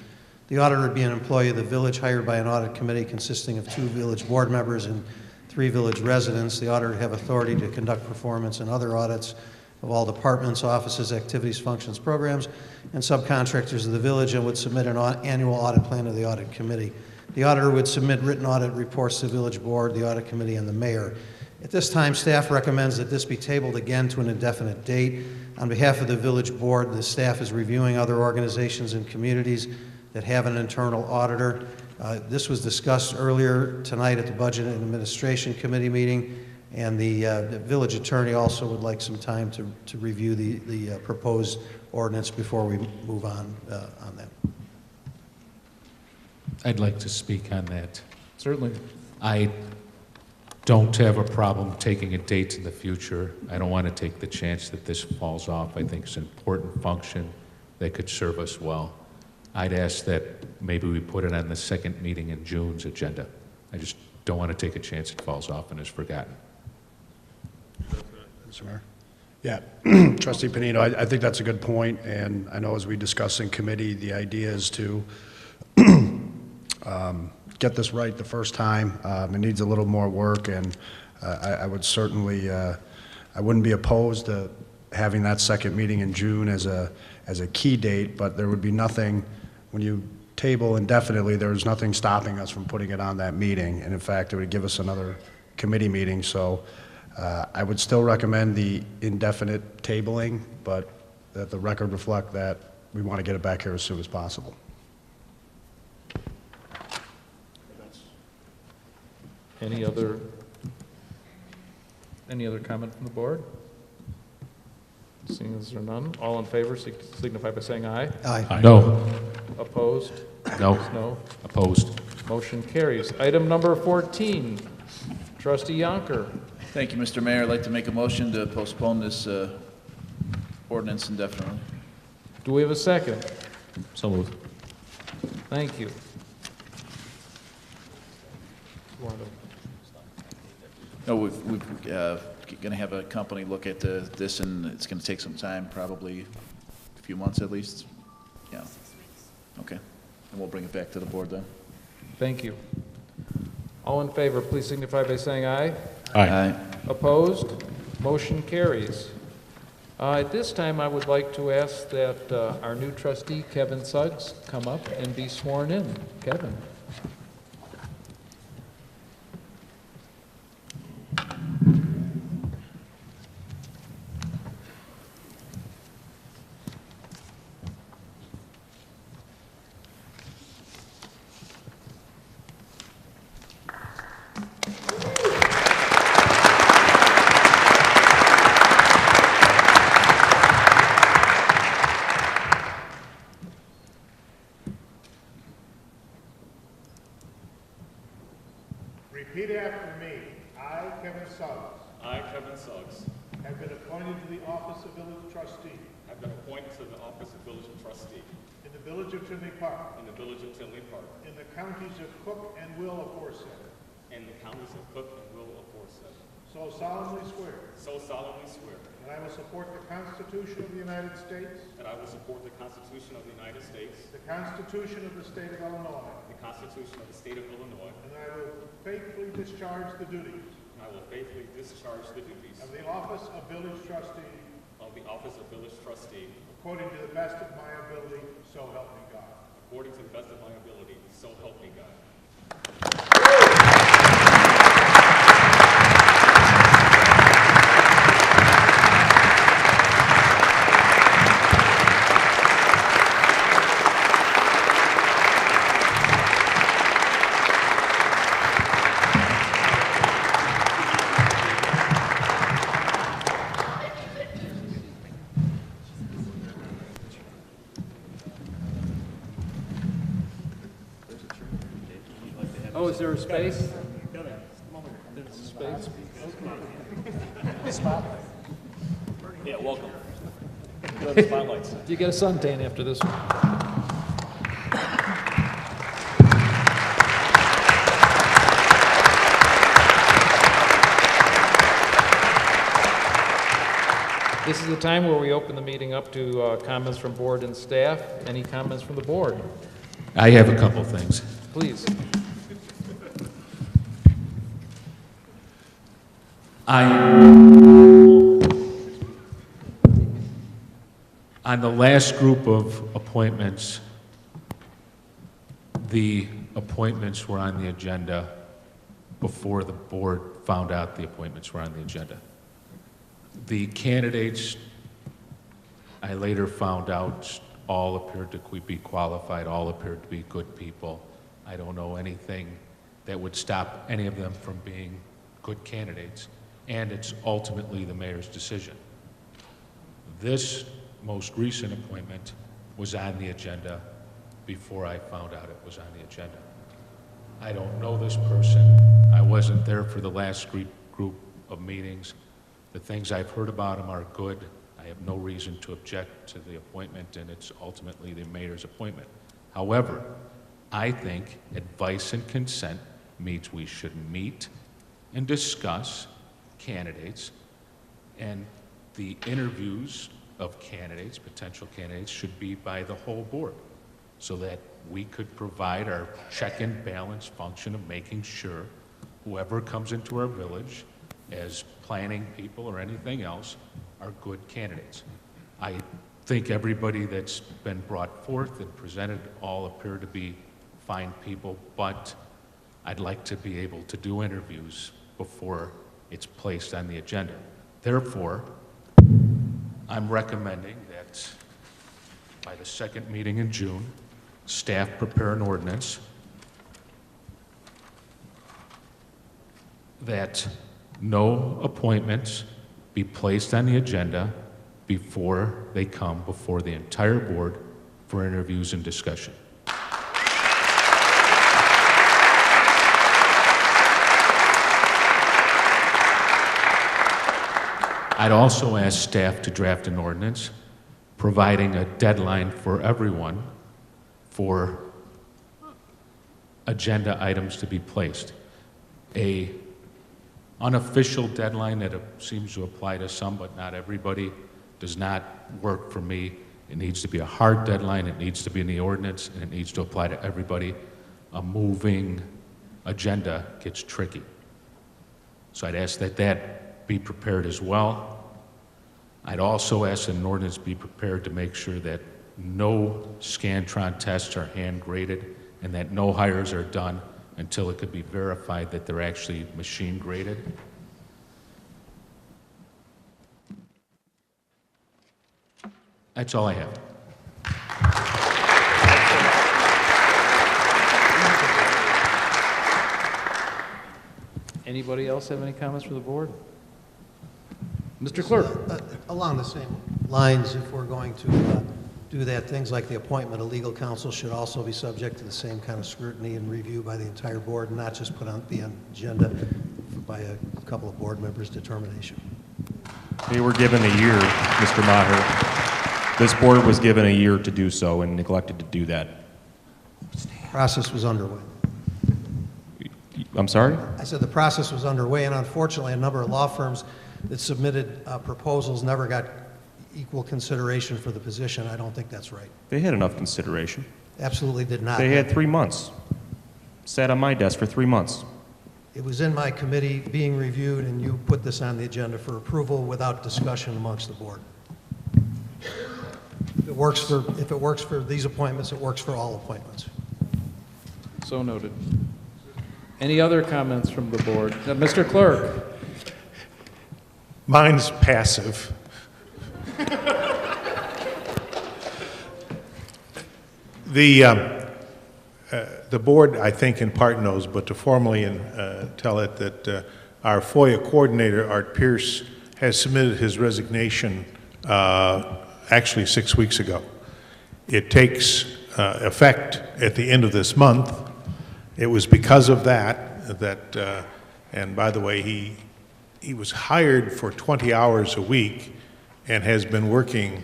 Speaker 8: The auditor would be an employee of the village hired by an audit committee consisting of 2 village board members and 3 village residents. The auditor would have authority to conduct performance and other audits of all departments, offices, activities, functions, programs, and subcontractors of the village, and would submit an annual audit plan to the audit committee. The auditor would submit written audit reports to the village board, the audit committee, and the mayor. At this time, staff recommends that this be tabled again to an indefinite date. On behalf of the village board, the staff is reviewing other organizations and communities that have an internal auditor. This was discussed earlier tonight at the Budget and Administration Committee meeting, and the village attorney also would like some time to review the proposed ordinance before we move on that.
Speaker 12: I'd like to speak on that.
Speaker 1: Certainly.
Speaker 12: I don't have a problem taking a date in the future. I don't want to take the chance that this falls off. I think it's an important function that could serve us well. I'd ask that maybe we put it on the second meeting in June's agenda. I just don't want to take a chance it falls off and is forgotten.
Speaker 13: Mr. Mayor? Yeah, Trustee Panito, I think that's a good point, and I know as we discuss in committee, the idea is to get this right the first time. It needs a little more work, and I would certainly, I wouldn't be opposed to having that second meeting in June as a key date, but there would be nothing, when you table indefinitely, there's nothing stopping us from putting it on that meeting, and in fact, it would give us another committee meeting, so I would still recommend the indefinite tabling, but that the record reflect that we want to get it back here as soon as possible.
Speaker 1: Any other comment from the board? Seeing as there are none, all in favor signify by saying aye.
Speaker 8: Aye.
Speaker 12: No.
Speaker 1: Opposed?
Speaker 12: No.
Speaker 1: No.
Speaker 12: Opposed.
Speaker 1: Motion carries. Item number 14, Trustee Yonker.
Speaker 4: Thank you, Mr. Mayor. I'd like to make a motion to postpone this ordinance indefinitely.
Speaker 1: Do we have a second?
Speaker 3: So moved.
Speaker 1: Thank you.
Speaker 4: No, we're going to have a company look at this, and it's going to take some time, probably a few months at least. Yeah. Okay. And we'll bring it back to the board then.
Speaker 1: Thank you. All in favor, please signify by saying aye.
Speaker 3: Aye.
Speaker 1: Opposed? Motion carries. At this time, I would like to ask that our new trustee, Kevin Suggs, come up and be sworn in. Kevin.
Speaker 2: Repeat after me. I, Kevin Suggs,
Speaker 3: I, Kevin Suggs,
Speaker 2: have been appointed to the office of village trustee
Speaker 3: have been appointed to the office of village trustee
Speaker 2: in the village of Tinley Park,
Speaker 3: in the village of Tinley Park,
Speaker 2: in the counties of Cook and Will aforesaid.
Speaker 3: in the counties of Cook and Will aforesaid.
Speaker 2: So solemnly swear
Speaker 3: So solemnly swear
Speaker 2: that I will support the Constitution of the United States,
Speaker 3: that I will support the Constitution of the United States,
Speaker 2: the Constitution of the State of Illinois,
Speaker 3: the Constitution of the State of Illinois,
Speaker 2: and that I will faithfully discharge the duties
Speaker 3: and I will faithfully discharge the duties
Speaker 2: of the office of village trustee
Speaker 3: of the office of village trustee
Speaker 2: according to the best of my ability, so help me God.
Speaker 3: according to the best of my ability, so help me God.
Speaker 1: Oh, is there a space? Space?
Speaker 3: Yeah, welcome. Go to the spotlights.
Speaker 1: You get a suntan after this one. This is the time where we open the meeting up to comments from board and staff. Any comments from the board?
Speaker 12: I have a couple things.
Speaker 1: Please.
Speaker 12: On the last group of appointments, the appointments were on the agenda before the board found out the appointments were on the agenda. The candidates, I later found out, all appeared to be qualified, all appeared to be good people. I don't know anything that would stop any of them from being good candidates, and it's ultimately the mayor's decision. This most recent appointment was on the agenda before I found out it was on the agenda. I don't know this person. I wasn't there for the last group of meetings. The things I've heard about him are good. I have no reason to object to the appointment, and it's ultimately the mayor's appointment. However, I think advice and consent means we should meet and discuss candidates, and the interviews of candidates, potential candidates, should be by the whole board so that we could provide our check and balance function of making sure whoever comes into our village as planning people or anything else are good candidates. I think everybody that's been brought forth and presented all appear to be fine people, but I'd like to be able to do interviews before it's placed on the agenda. Therefore, I'm recommending that by the second meeting in June, staff prepare an ordinance that no appointments be placed on the agenda before they come before the entire board for interviews and discussion. I'd also ask staff to draft an ordinance providing a deadline for everyone for agenda items to be placed. A unofficial deadline that seems to apply to some but not everybody does not work for me. It needs to be a hard deadline, it needs to be in the ordinance, and it needs to apply to everybody. A moving agenda gets tricky. So I'd ask that that be prepared as well. I'd also ask that an ordinance be prepared to make sure that no Scantron tests are hand graded and that no hires are done until it could be verified that they're actually machine graded. That's all I have.
Speaker 1: Anybody else have any comments for the board? Mr. Clerk?
Speaker 8: Along the same lines, if we're going to do that, things like the appointment of legal counsel should also be subject to the same kind of scrutiny and review by the entire board, and not just put on the agenda by a couple of board members' determination.
Speaker 11: They were given a year, Mr. Maher. This board was given a year to do so and neglected to do that.
Speaker 8: Process was underway.
Speaker 11: I'm sorry?
Speaker 8: I said the process was underway, and unfortunately, a number of law firms that submitted proposals never got equal consideration for the position. I don't think that's right.
Speaker 11: They had enough consideration.
Speaker 8: Absolutely did not.
Speaker 11: They had 3 months. Sat on my desk for 3 months.
Speaker 8: It was in my committee being reviewed, and you put this on the agenda for approval without discussion amongst the board. If it works for these appointments, it works for all appointments.
Speaker 1: So noted. Any other comments from the board? Mr. Clerk?
Speaker 2: Mine's passive. The board, I think, in part knows, but to formally tell it that our FOIA coordinator, Art Pierce, has submitted his resignation actually 6 weeks ago. It takes effect at the end of this month. It was because of that, and by the way, he was hired for 20 hours a week and has been working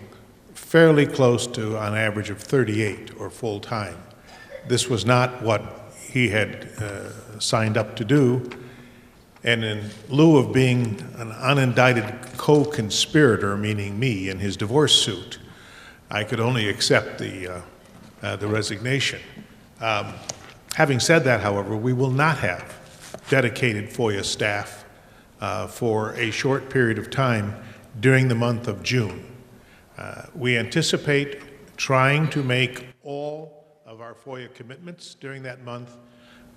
Speaker 2: fairly close to an average of 38 or full time. This was not what he had signed up to do, and in lieu of being an unindicted co-conspirator, meaning me, in his divorce suit, I could only accept the resignation. Having said that, however, we will not have dedicated FOIA staff for a short period of time during the month of June. We anticipate trying to make all of our FOIA commitments during that month,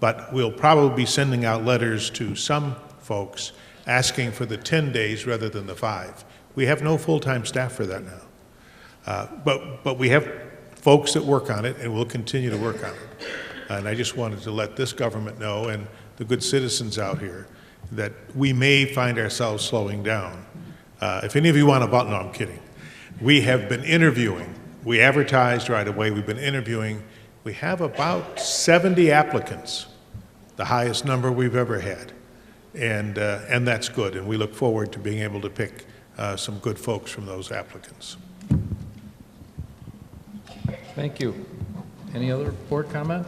Speaker 2: but we'll probably be sending out letters to some folks asking for the 10 days rather than the 5. We have no full-time staff for that now. But we have folks that work on it, and we'll continue to work on it. And I just wanted to let this government know, and the good citizens out here, that we may find ourselves slowing down. If any of you want to no, I'm kidding. We have been interviewing. We advertised right away. We've been interviewing. We have about 70 applicants, the highest number we've ever had. And that's good, and we look forward to being able to pick some good folks from those applicants.
Speaker 1: Thank you. Any other board comment?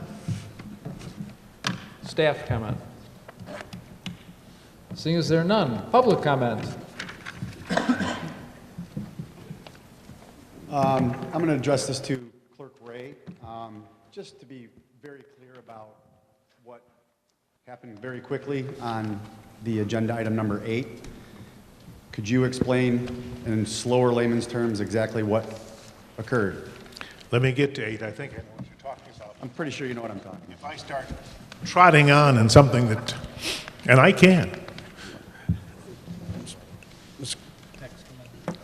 Speaker 1: Staff comment? Seeing as there are none, public comment?
Speaker 14: I'm going to address this to Clerk Ray. Just to be very clear about what happened very quickly on the agenda item number 8, could you explain in slower layman's terms exactly what occurred?
Speaker 2: Let me get to 8. I think I know what you're talking about.
Speaker 14: I'm pretty sure you know what I'm talking about.
Speaker 2: If I start trotting on in something that, and I can.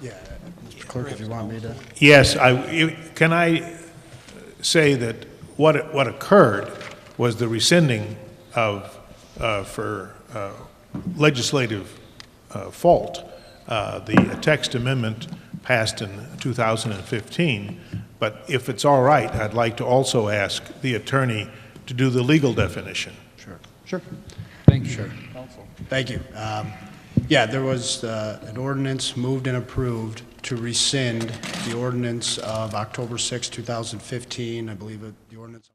Speaker 13: Yeah, Mr. Clerk, if you want me to.
Speaker 2: Yes, can I say that what occurred was the rescinding of, for legislative fault, the text amendment passed in 2015, but if it's all right, I'd like to also ask the attorney to do the legal definition.
Speaker 14: Sure.
Speaker 1: Thank you.
Speaker 14: Sure. Thank you. Yeah, there was an ordinance moved and approved to rescind the ordinance of October 6, 2015, I believe the ordinance